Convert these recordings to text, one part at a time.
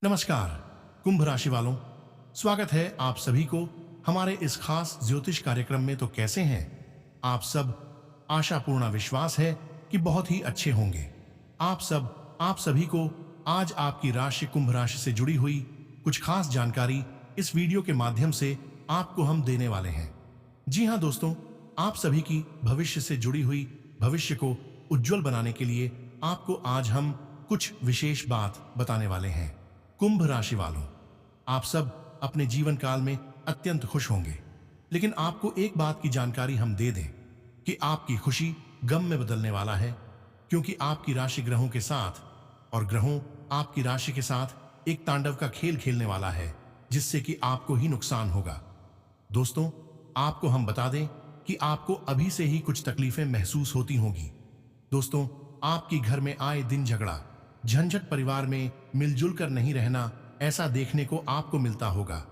नमस्कार कुंभ राशि वालों, स्वागत है आप सभी को हमारे इस खास ज्योतिष कार्यक्रम में। तो कैसे हैं आप सब? आशापूर्ण विश्वास है कि बहुत ही अच्छे होंगे। आप सभी को आज आपकी राशि कुंभ राशि से जुड़ी हुई कुछ खास जानकारी इस वीडियो के माध्यम से आपको हम देने वाले हैं। जी हाँ दोस्तों, आप सभी की भविष्य से जुड़ी हुई भविष्य को उज्जवल बनाने के लिए आपको आज हम कुछ विशेष बात बताने वाले हैं। कुंभ राशि वालों, आप सब अपने जीवन काल में अत्यंत खुश होंगे, लेकिन आपको एक बात की जानकारी हम दे दें कि आपकी खुशी गम में बदलने वाला है, क्योंकि आपकी राशि ग्रहों के साथ और ग्रहों आपकी राशि के साथ एक तांडव का खेल खेलने वाला है, जिससे कि आपको ही नुकसान होगा। दोस्तों, आपको हम बता दें कि आपको अभी से ही कुछ तकलीफें महसूस होती होंगी। दोस्तों, आपकी घर में आए दिन झगड़ा, झंझट, परिवार में मिलजुल कर नहीं रहना, ऐसा देखने को आपको मिलता होगा।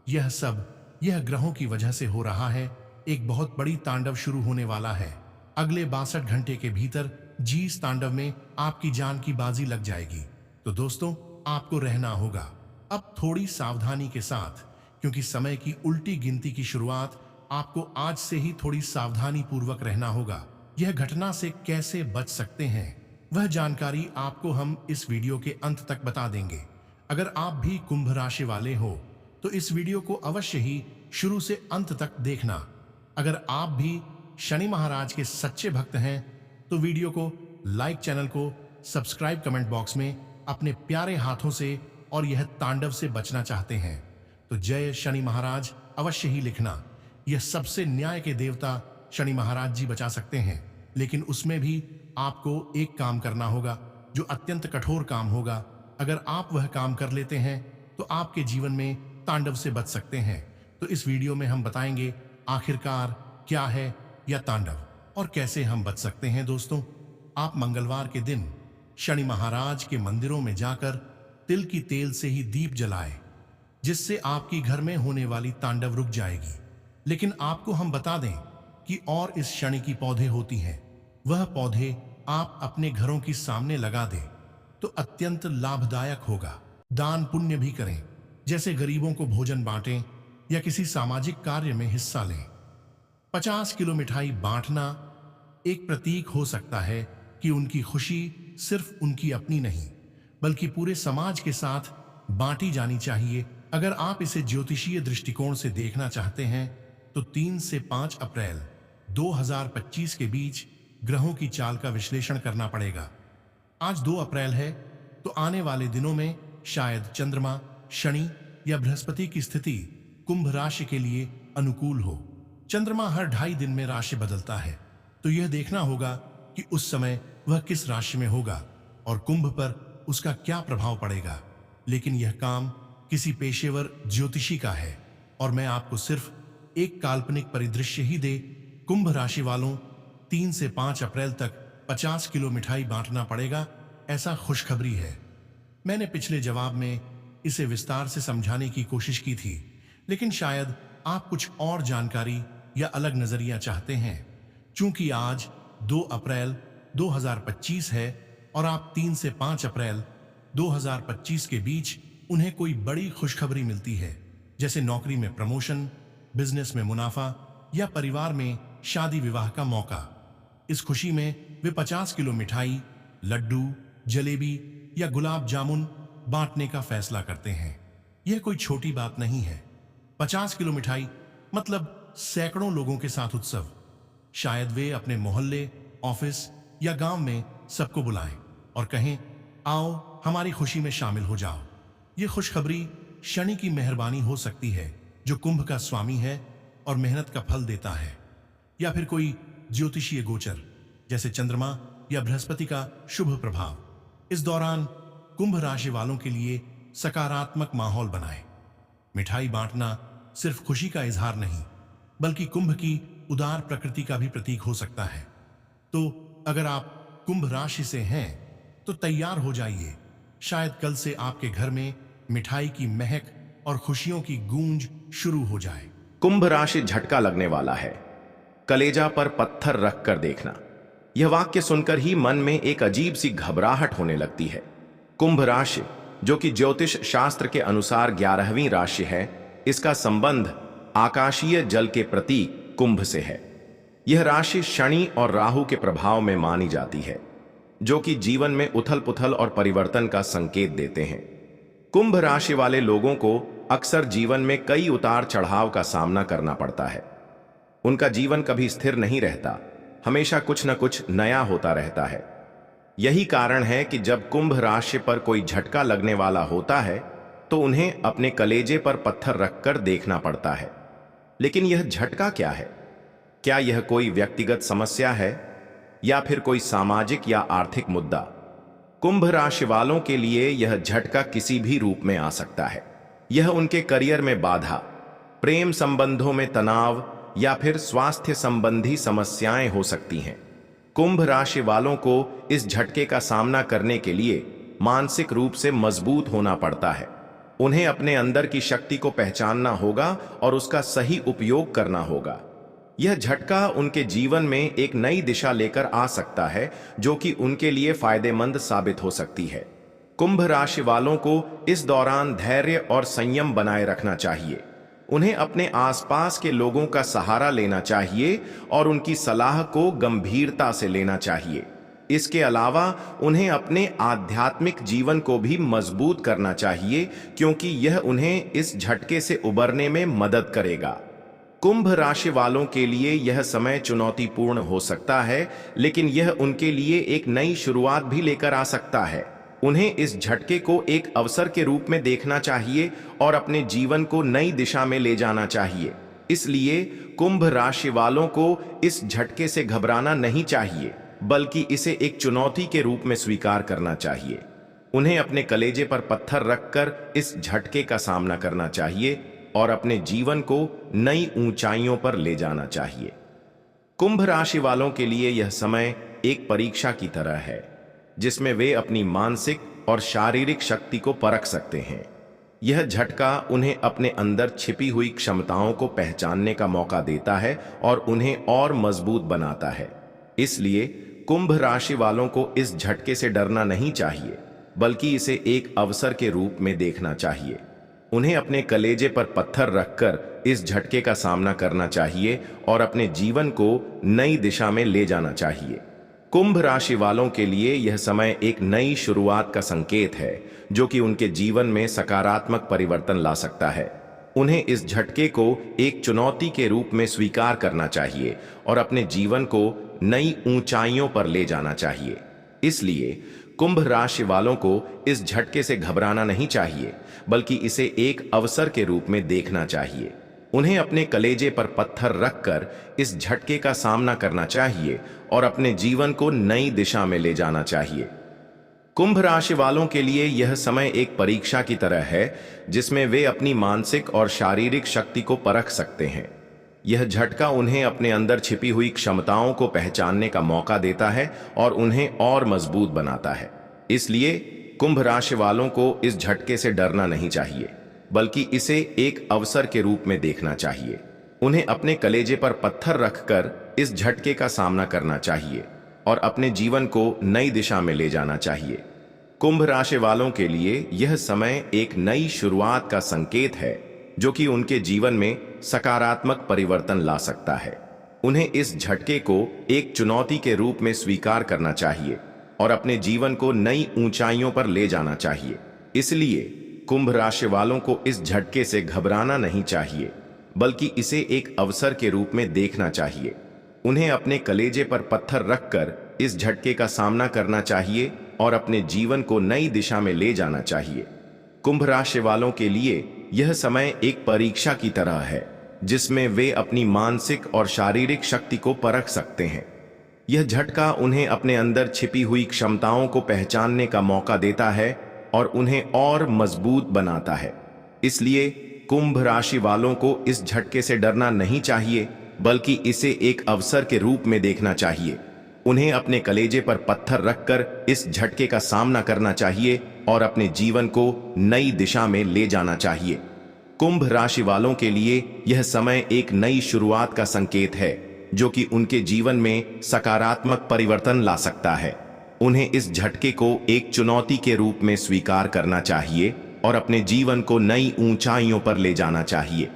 यह ग्रहों की वजह से हो रहा है। एक बहुत बड़ी तांडव शुरू होने वाला है। अगले 62 घंटे के भीतर इस तांडव में आपकी जान की बाजी लग जाएगी। तो दोस्तों, आपको रहना होगा अब थोड़ी सावधानी के साथ, क्योंकि समय की उल्टी गिनती की शुरुआत आपको आज से ही थोड़ी सावधानी पूर्वक रहना होगा। यह घटना से कैसे बच सकते हैं, वह जानकारी आपको हम इस वीडियो के अंत तक बता देंगे। अगर आप भी कुंभ राशि वाले हो तो इस वीडियो को अवश्य ही शुरू से अंत तक देखना। अगर आप भी शनि महाराज के सच्चे भक्त हैं तो वीडियो को लाइक, चैनल को सब्सक्राइब, कमेंट बॉक्स में अपने प्यारे हाथों से और यह तांडव से बचना चाहते हैं तो जय शनि महाराज अवश्य ही लिखना। यह सबसे न्याय के देवता शनि महाराज जी बचा सकते हैं, लेकिन उसमें भी आपको एक काम करना होगा जो अत्यंत कठोर काम होगा। अगर आप वह काम कर लेते हैं तो आपके जीवन में तांडव से बच सकते हैं। तो इस वीडियो में हम बताएंगे आखिरकार क्या है यह तांडव और कैसे हम बच सकते हैं। दोस्तों, आप मंगलवार के दिन शनि महाराज के मंदिरों में जाकर तिल की तेल से ही दीप जलाएं, जिससे आपकी घर में होने वाली तांडव रुक जाएगी। लेकिन आपको हम बता दें कि और इस शनि की पौधे होती हैं, वह पौधे आप अपने घरों की सामने लगा दें तो अत्यंत लाभदायक होगा। दान पुण्य भी करें, जैसे गरीबों को भोजन बांटें या किसी सामाजिक कार्य में हिस्सा लें। 50 किलो मिठाई बांटना एक प्रतीक हो सकता है कि उनकी खुशी सिर्फ उनकी अपनी नहीं, बल्कि पूरे समाज के साथ बांटी जानी चाहिए। अगर आप इसे ज्योतिषीय दृष्टिकोण से देखना चाहते हैं तो 3 से 5 अप्रैल 2025 के बीच ग्रहों की चाल का विश्लेषण करना पड़ेगा। आज 2 अप्रैल है, तो आने वाले दिनों में शायद चंद्रमा, शनि या बृहस्पति की स्थिति कुंभ राशि के लिए अनुकूल हो। चंद्रमा हर 2.5 दिन में राशि बदलता है, तो यह देखना होगा कि उस समय वह किस राशि में होगा और कुंभ पर उसका क्या प्रभाव पड़ेगा। लेकिन यह काम किसी पेशेवर ज्योतिषी का है और मैं आपको सिर्फ एक काल्पनिक परिदृश्य ही दे। कुंभ राशि वालों, 3 से 5 अप्रैल तक 50 किलो मिठाई बांटना पड़ेगा, ऐसा खुशखबरी है। मैंने पिछले जवाब में इसे विस्तार से समझाने की कोशिश की थी, लेकिन शायद आप कुछ और जानकारी या अलग नजरिया चाहते हैं। चूंकि आज 2 अप्रैल 2025 है और आप 3 से 5 अप्रैल 2025 के बीच उन्हें कोई बड़ी खुशखबरी मिलती है, जैसे नौकरी में प्रमोशन, बिजनेस में मुनाफा या परिवार में शादी विवाह का मौका। इस खुशी में वे 50 किलो मिठाई, लड्डू, जलेबी या गुलाब जामुन बांटने का फैसला करते हैं। यह कोई छोटी बात नहीं है। 50 किलो मिठाई मतलब सैकड़ों लोगों के साथ उत्सव। शायद वे अपने मोहल्ले, ऑफिस या गांव में सबको बुलाएं और कहें, आओ हमारी खुशी में शामिल हो जाओ। यह खुशखबरी शनि की मेहरबानी हो सकती है, जो कुंभ का स्वामी है और मेहनत का फल देता है, या फिर कोई ज्योतिषीय गोचर जैसे चंद्रमा या बृहस्पति का शुभ प्रभाव। इस दौरान कुंभ राशि वालों के लिए सकारात्मक माहौल बनाएं। मिठाई बांटना सिर्फ खुशी का इजहार नहीं, बल्कि कुंभ की उदार प्रकृति का भी प्रतीक हो सकता है। तो अगर आप कुंभ राशि से हैं तो तैयार हो जाइए। शायद कल से आपके घर में मिठाई की महक और खुशियों की गूंज शुरू हो जाए। कुंभ राशि झटका लगने वाला है, कलेजा पर पत्थर रख कर देखना। यह वाक्य सुनकर ही मन में एक अजीब सी घबराहट होने लगती है। कुंभ राशि जो कि ज्योतिष शास्त्र के अनुसार 11वीं राशि है, इसका संबंध आकाशीय जल के प्रतीक कुंभ से है। यह राशि शनि और राहु के प्रभाव में मानी जाती है, जो कि जीवन में उथल पुथल और परिवर्तन का संकेत देते हैं। कुंभ राशि वाले लोगों को अक्सर जीवन में कई उतार चढ़ाव का सामना करना पड़ता है। उनका जीवन कभी स्थिर नहीं रहता, हमेशा कुछ न कुछ नया होता रहता है। यही कारण है कि जब कुंभ राशि पर कोई झटका लगने वाला होता है तो उन्हें अपने कलेजे पर पत्थर रखकर देखना पड़ता है। लेकिन यह झटका क्या है? क्या यह कोई व्यक्तिगत समस्या है या फिर कोई सामाजिक या आर्थिक मुद्दा? कुंभ राशि वालों के लिए यह झटका किसी भी रूप में आ सकता है। यह उनके करियर में बाधा, प्रेम संबंधों में तनाव या फिर स्वास्थ्य संबंधी समस्याएं हो सकती हैं। कुंभ राशि वालों को इस झटके का सामना करने के लिए मानसिक रूप से मजबूत होना पड़ता है। उन्हें अपने अंदर की शक्ति को पहचानना होगा और उसका सही उपयोग करना होगा। यह झटका उनके जीवन में एक नई दिशा लेकर आ सकता है, जो कि उनके लिए फायदेमंद साबित हो सकती है। कुंभ राशि वालों को इस दौरान धैर्य और संयम बनाए रखना चाहिए। उन्हें अपने आसपास के लोगों का सहारा लेना चाहिए और उनकी सलाह को गंभीरता से लेना चाहिए। इसके अलावा उन्हें अपने आध्यात्मिक जीवन को भी मजबूत करना चाहिए, क्योंकि यह उन्हें इस झटके से उबरने में मदद करेगा। कुंभ राशि वालों के लिए यह समय चुनौतीपूर्ण हो सकता है, लेकिन यह उनके लिए एक नई शुरुआत भी लेकर आ सकता है। उन्हें इस झटके को एक अवसर के रूप में देखना चाहिए और अपने जीवन को नई दिशा में ले जाना चाहिए। इसलिए कुंभ राशि वालों को इस झटके से घबराना नहीं चाहिए, बल्कि इसे एक चुनौती के रूप में स्वीकार करना चाहिए। उन्हें अपने कलेजे पर पत्थर रखकर इस झटके का सामना करना चाहिए और अपने जीवन को नई ऊंचाइयों पर ले जाना चाहिए। कुंभ राशि वालों के लिए यह समय एक परीक्षा की तरह है, जिसमें वे अपनी मानसिक और शारीरिक शक्ति को परख सकते हैं। यह झटका उन्हें अपने अंदर छिपी हुई क्षमताओं को पहचानने का मौका देता है और उन्हें और मजबूत बनाता है। इसलिए कुंभ राशि वालों को इस झटके से डरना नहीं चाहिए, बल्कि इसे एक अवसर के रूप में देखना चाहिए। उन्हें अपने कलेजे पर पत्थर रखकर इस झटके का सामना करना चाहिए और अपने जीवन को नई दिशा में ले जाना चाहिए। कुंभ राशि वालों के लिए यह समय एक नई शुरुआत का संकेत है, जो कि उनके जीवन में सकारात्मक परिवर्तन ला सकता है। उन्हें इस झटके को एक चुनौती के रूप में स्वीकार करना चाहिए और अपने जीवन को नई ऊंचाइयों पर ले जाना चाहिए। इसलिए कुंभ राशि वालों को इस झटके से घबराना नहीं चाहिए, बल्कि इसे एक अवसर के रूप में देखना चाहिए। उन्हें अपने कलेजे पर पत्थर रखकर इस झटके का सामना करना चाहिए और अपने जीवन को नई दिशा में ले जाना चाहिए। कुंभ राशि वालों के लिए यह समय एक परीक्षा की तरह है, जिसमें वे अपनी मानसिक और शारीरिक शक्ति को परख सकते हैं। यह झटका उन्हें अपने अंदर छिपी हुई क्षमताओं को पहचानने का मौका देता है और उन्हें और मजबूत बनाता है। इसलिए कुंभ राशि वालों को इस झटके से डरना नहीं चाहिए, बल्कि इसे एक अवसर के रूप में देखना चाहिए। उन्हें अपने कलेजे पर पत्थर रखकर इस झटके का सामना करना चाहिए और अपने जीवन को नई दिशा में ले जाना चाहिए। कुंभ राशि वालों के लिए यह समय एक नई शुरुआत का संकेत है, जो कि उनके जीवन में सकारात्मक परिवर्तन ला सकता है। उन्हें इस झटके को एक चुनौती के रूप में स्वीकार करना चाहिए और अपने जीवन को नई ऊंचाइयों पर ले जाना चाहिए। इसलिए कुंभ राशि वालों को इस झटके से घबराना नहीं चाहिए, बल्कि इसे एक अवसर के रूप में देखना चाहिए। उन्हें अपने कलेजे पर पत्थर रखकर इस झटके का सामना करना चाहिए और अपने जीवन को नई दिशा में ले जाना चाहिए। कुंभ राशि वालों के लिए यह समय एक परीक्षा की तरह है, जिसमें वे अपनी मानसिक और शारीरिक शक्ति को परख सकते हैं। यह झटका उन्हें अपने अंदर छिपी हुई क्षमताओं को पहचानने का मौका देता है और उन्हें और मजबूत बनाता है। इसलिए कुंभ राशि वालों को इस झटके से डरना नहीं चाहिए, बल्कि इसे एक अवसर के रूप में देखना चाहिए। उन्हें अपने कलेजे पर पत्थर रखकर इस झटके का सामना करना चाहिए और अपने जीवन को नई दिशा में ले जाना चाहिए। कुंभ राशि वालों के लिए यह समय एक नई शुरुआत का संकेत है, जो कि उनके जीवन में सकारात्मक परिवर्तन ला सकता है। उन्हें इस झटके को एक चुनौती के रूप में स्वीकार करना चाहिए और अपने जीवन को नई ऊंचाइयों पर ले जाना चाहिए।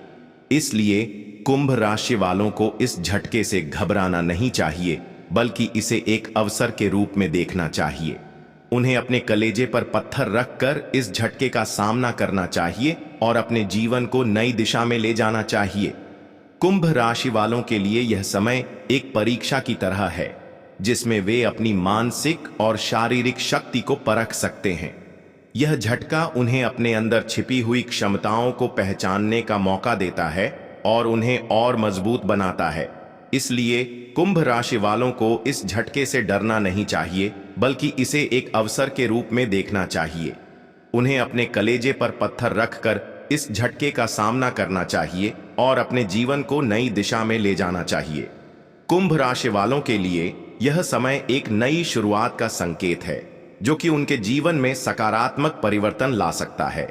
इसलिए कुंभ राशि वालों को इस झटके से घबराना नहीं चाहिए, बल्कि इसे एक अवसर के रूप में देखना चाहिए। उन्हें अपने कलेजे पर पत्थर रखकर इस झटके का सामना करना चाहिए और अपने जीवन को नई दिशा में ले जाना चाहिए। कुंभ राशि वालों के लिए यह समय एक परीक्षा की तरह है, जिसमें वे अपनी मानसिक और शारीरिक शक्ति को परख सकते हैं। यह झटका उन्हें अपने अंदर छिपी हुई क्षमताओं को पहचानने का मौका देता है और उन्हें और मजबूत बनाता है। इसलिए कुंभ राशि वालों को इस झटके से डरना नहीं चाहिए, बल्कि इसे एक अवसर के रूप में देखना चाहिए। उन्हें अपने कलेजे पर पत्थर रखकर इस झटके का सामना करना चाहिए और अपने जीवन को नई दिशा में ले जाना चाहिए। कुंभ राशि वालों के लिए यह समय एक नई शुरुआत का संकेत है, जो कि उनके जीवन में सकारात्मक परिवर्तन ला सकता है।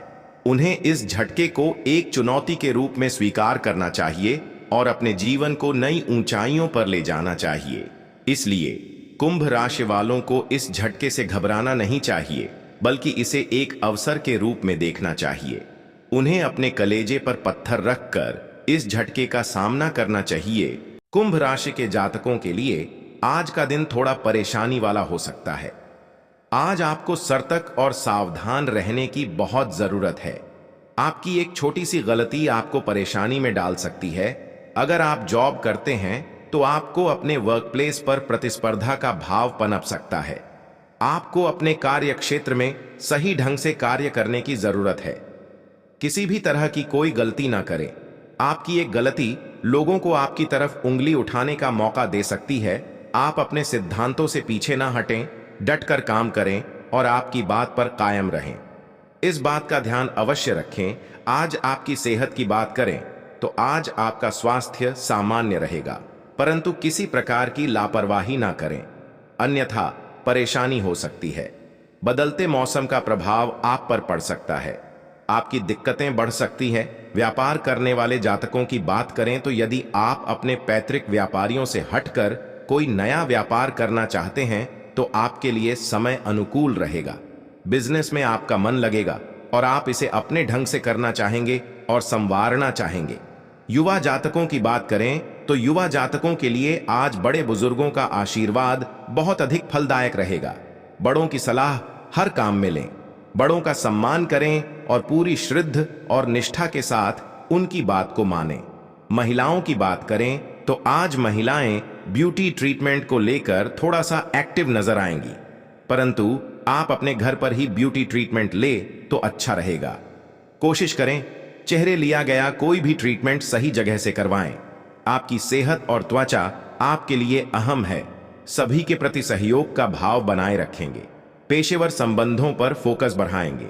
उन्हें इस झटके को एक चुनौती के रूप में स्वीकार करना चाहिए और अपने जीवन को नई ऊंचाइयों पर ले जाना चाहिए। इसलिए कुंभ राशि वालों को इस झटके से घबराना नहीं चाहिए, बल्कि इसे एक अवसर के रूप में देखना चाहिए। उन्हें अपने कलेजे पर पत्थर रखकर इस झटके का सामना करना चाहिए। कुंभ राशि के जातकों के लिए आज का दिन थोड़ा परेशानी वाला हो सकता है। आज आपको सतर्क और सावधान रहने की बहुत जरूरत है। आपकी एक छोटी सी गलती आपको परेशानी में डाल सकती है। अगर आप जॉब करते हैं तो आपको अपने वर्क प्लेस पर प्रतिस्पर्धा का भाव पनप सकता है। आपको अपने कार्य क्षेत्र में सही ढंग से कार्य करने की जरूरत है। किसी भी तरह की कोई गलती ना करें। आपकी एक गलती लोगों को आपकी तरफ उंगली उठाने का मौका दे सकती है। आप अपने सिद्धांतों से पीछे ना हटें, डटकर काम करें और आपकी बात पर कायम रहें। इस बात का ध्यान अवश्य रखें। आज आपकी सेहत की बात करें तो आज आपका स्वास्थ्य सामान्य रहेगा, परंतु किसी प्रकार की लापरवाही ना करें, अन्यथा परेशानी हो सकती है। बदलते मौसम का प्रभाव आप पर पड़ सकता है। आपकी दिक्कतें बढ़ सकती है। व्यापार करने वाले जातकों की बात करें तो यदि आप अपने पैतृक व्यापारियों से हटकर कोई नया व्यापार करना चाहते हैं तो आपके लिए समय अनुकूल रहेगा। बिजनेस में आपका मन लगेगा और आप इसे अपने ढंग से करना चाहेंगे और संवारना चाहेंगे। युवा जातकों की बात करें तो युवा जातकों के लिए आज बड़े बुजुर्गों का आशीर्वाद बहुत अधिक फलदायक रहेगा। बड़ों की सलाह हर काम में लें, बड़ों का सम्मान करें और पूरी श्रद्धा और निष्ठा के साथ उनकी बात को मानें। महिलाओं की बात करें तो आज महिलाएं ब्यूटी ट्रीटमेंट को लेकर थोड़ा सा एक्टिव नजर आएंगी, परंतु आप अपने घर पर ही ब्यूटी ट्रीटमेंट ले तो अच्छा रहेगा। कोशिश करें चेहरे लिया गया कोई भी ट्रीटमेंट सही जगह से करवाएं। आपकी सेहत और त्वचा आपके लिए अहम है। सभी के प्रति सहयोग का भाव बनाए रखेंगे। पेशेवर संबंधों पर फोकस बढ़ाएंगे।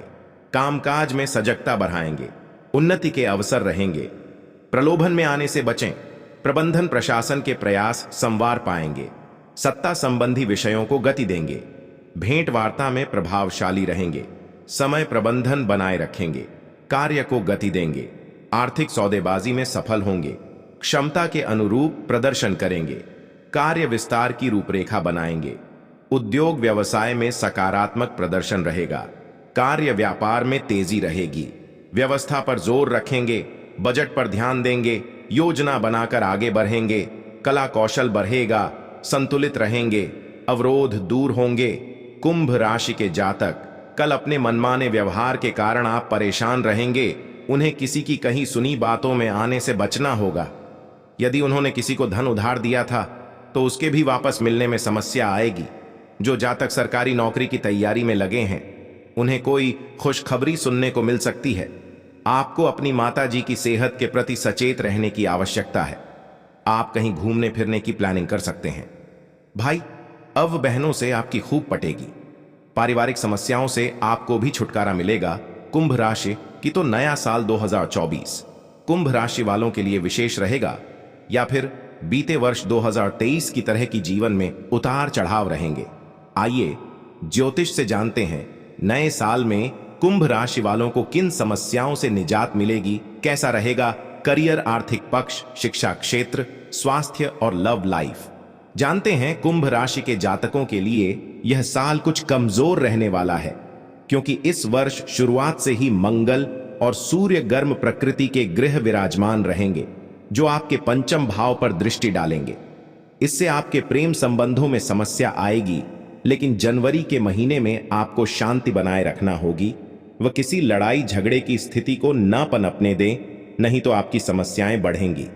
कामकाज में सजगता बढ़ाएंगे। उन्नति के अवसर रहेंगे। प्रलोभन में आने से बचें। प्रबंधन प्रशासन के प्रयास संवार पाएंगे। सत्ता संबंधी विषयों को गति देंगे। भेंट वार्ता में प्रभावशाली रहेंगे। समय प्रबंधन बनाए रखेंगे। कार्य को गति देंगे। आर्थिक सौदेबाजी में सफल होंगे। क्षमता के अनुरूप प्रदर्शन करेंगे। कार्य विस्तार की रूपरेखा बनाएंगे। उद्योग व्यवसाय में सकारात्मक प्रदर्शन रहेगा। कार्य व्यापार में तेजी रहेगी। व्यवस्था पर जोर रखेंगे। बजट पर ध्यान देंगे। योजना बनाकर आगे बढ़ेंगे। कला कौशल बढ़ेगा। संतुलित रहेंगे। अवरोध दूर होंगे। कुंभ राशि के जातक कल अपने मनमाने व्यवहार के कारण आप परेशान रहेंगे। उन्हें किसी की कहीं सुनी बातों में आने से बचना होगा। यदि उन्होंने किसी को धन उधार दिया था तो उसके भी वापस मिलने में समस्या आएगी। जो जातक सरकारी नौकरी की तैयारी में लगे हैं उन्हें कोई खुशखबरी सुनने को मिल सकती है। आपको अपनी माता जी की सेहत के प्रति सचेत रहने की आवश्यकता है। आप कहीं घूमने फिरने की प्लानिंग कर सकते हैं। भाई अब बहनों से आपकी खूब पटेगी। पारिवारिक समस्याओं से आपको भी छुटकारा मिलेगा। कुंभ राशि की तो नया साल 2024 कुंभ राशि वालों के लिए विशेष रहेगा या फिर बीते वर्ष 2023 की तरह की जीवन में उतार चढ़ाव रहेंगे। आइए ज्योतिष से जानते हैं नए साल में कुंभ राशि वालों को किन समस्याओं से निजात मिलेगी, कैसा रहेगा करियर, आर्थिक पक्ष, शिक्षा क्षेत्र, स्वास्थ्य और लव लाइफ। जानते हैं कुंभ राशि के जातकों के लिए यह साल कुछ कमजोर रहने वाला है, क्योंकि इस वर्ष शुरुआत से ही मंगल और सूर्य गर्म प्रकृति के ग्रह विराजमान रहेंगे, जो आपके पंचम भाव पर दृष्टि डालेंगे। इससे आपके प्रेम संबंधों में समस्या आएगी, लेकिन जनवरी के महीने में आपको शांति बनाए रखना होगी। वह किसी लड़ाई झगड़े की स्थिति को न पनपने दें, नहीं तो आपकी समस्याएं बढ़ेंगी।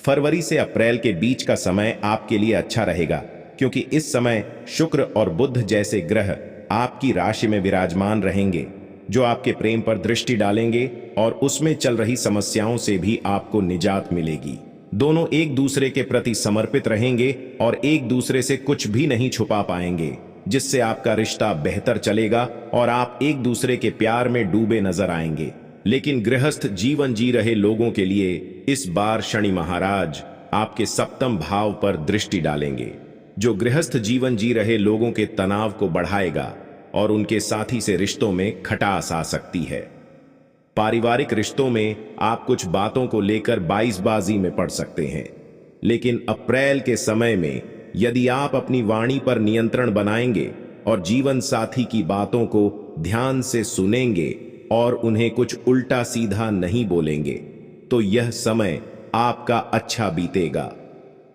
फरवरी से अप्रैल के बीच का समय आपके लिए अच्छा रहेगा, क्योंकि इस समय शुक्र और बुध जैसे ग्रह आपकी राशि में विराजमान रहेंगे, जो आपके प्रेम पर दृष्टि डालेंगे और उसमें चल रही समस्याओं से भी आपको निजात मिलेगी। दोनों एक दूसरे के प्रति समर्पित रहेंगे और एक दूसरे से कुछ भी नहीं छुपा पाएंगे, जिससे आपका रिश्ता बेहतर चलेगा और आप एक दूसरे के प्यार में डूबे नजर आएंगे। लेकिन गृहस्थ जीवन जी रहे लोगों के लिए इस बार शनि महाराज आपके सप्तम भाव पर दृष्टि डालेंगे, जो गृहस्थ जीवन जी रहे लोगों के तनाव को बढ़ाएगा और उनके साथी से रिश्तों में खटास आ सकती है। पारिवारिक रिश्तों में आप कुछ बातों को लेकर बाईसबाजी में पड़ सकते हैं, लेकिन अप्रैल के समय में यदि आप अपनी वाणी पर नियंत्रण बनाएंगे और जीवन साथी की बातों को ध्यान से सुनेंगे और उन्हें कुछ उल्टा सीधा नहीं बोलेंगे, तो यह समय आपका अच्छा बीतेगा।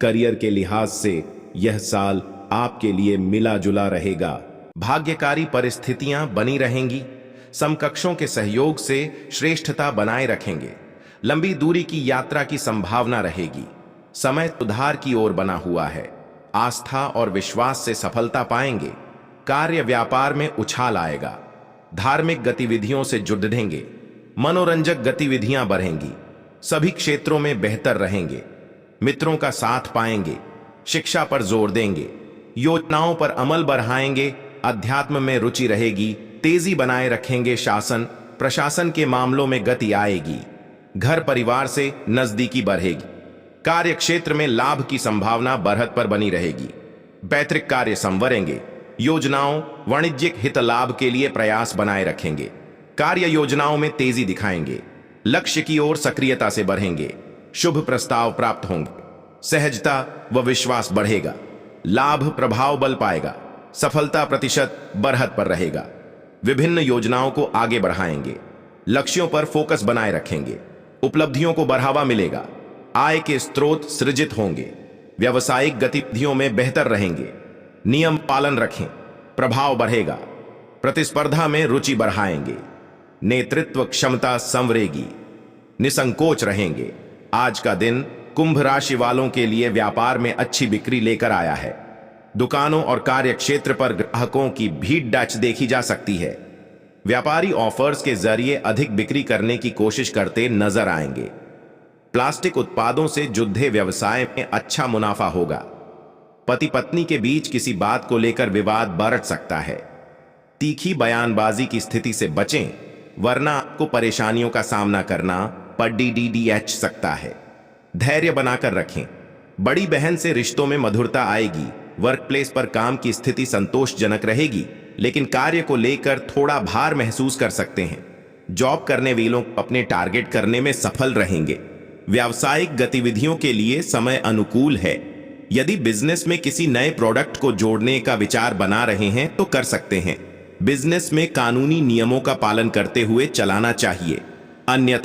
करियर के लिहाज से यह साल आपके लिए मिला जुला रहेगा। भाग्यकारी परिस्थितियां बनी रहेंगी। समकक्षों के सहयोग से श्रेष्ठता बनाए रखेंगे। लंबी दूरी की यात्रा की संभावना रहेगी। समय सुधार की ओर बना हुआ है। आस्था और विश्वास से सफलता पाएंगे। कार्य व्यापार में उछाल आएगा। धार्मिक गतिविधियों से जुड़ेंगे। मनोरंजक गतिविधियां बढ़ेंगी। सभी क्षेत्रों में बेहतर रहेंगे। मित्रों का साथ पाएंगे। शिक्षा पर जोर देंगे। योजनाओं पर अमल बढ़ाएंगे। अध्यात्म में रुचि रहेगी। तेजी बनाए रखेंगे। शासन प्रशासन के मामलों में गति आएगी। घर परिवार से नजदीकी बढ़ेगी। कार्य क्षेत्र में लाभ की संभावना बढ़त पर बनी रहेगी। पैतृक कार्य संवरेंगे। योजनाओं वाणिज्यिक हित लाभ के लिए प्रयास बनाए रखेंगे। कार्य योजनाओं में तेजी दिखाएंगे। लक्ष्य की ओर सक्रियता से बढ़ेंगे। शुभ प्रस्ताव प्राप्त होंगे। सहजता व विश्वास बढ़ेगा। लाभ प्रभाव बल पाएगा। सफलता प्रतिशत बढ़त पर रहेगा। विभिन्न योजनाओं को आगे बढ़ाएंगे। लक्ष्यों पर फोकस बनाए रखेंगे। उपलब्धियों को बढ़ावा मिलेगा। आय के स्रोत सृजित होंगे। व्यावसायिक गतिविधियों में बेहतर रहेंगे। नियम पालन रखें। प्रभाव बढ़ेगा। प्रतिस्पर्धा में रुचि बढ़ाएंगे। नेतृत्व क्षमता संवरेगी। निसंकोच रहेंगे। आज का दिन कुंभ राशि वालों के लिए व्यापार में अच्छी बिक्री लेकर आया है। दुकानों और कार्य क्षेत्र पर ग्राहकों की भीड़ डच देखी जा सकती है। व्यापारी ऑफर्स के जरिए अधिक बिक्री करने की कोशिश करते नजर आएंगे। प्लास्टिक उत्पादों से जुड़े व्यवसाय में अच्छा मुनाफा होगा। पति पत्नी के बीच किसी बात को लेकर विवाद बढ़ सकता है। तीखी बयानबाजी की स्थिति से बचें, वरना आपको परेशानियों का सामना करना पड़ सकता है। धैर्य बनाकर रखें। बड़ी बहन से रिश्तों में मधुरता आएगी। वर्क प्लेस पर काम की स्थिति संतोषजनक रहेगी, लेकिन कार्य को लेकर थोड़ा भार महसूस कर सकते हैं। जॉब करने वालों अपने टारगेट करने में सफल रहेंगे। व्यावसायिक गतिविधियों के लिए समय अनुकूल है। यदि बिजनेस में किसी नए प्रोडक्ट को जोड़ने का विचार बना रहे हैं तो कर सकते हैं। बिजनेस में कानूनी नियमों का पालन करते हुए चलाना चाहिए, अन्यथा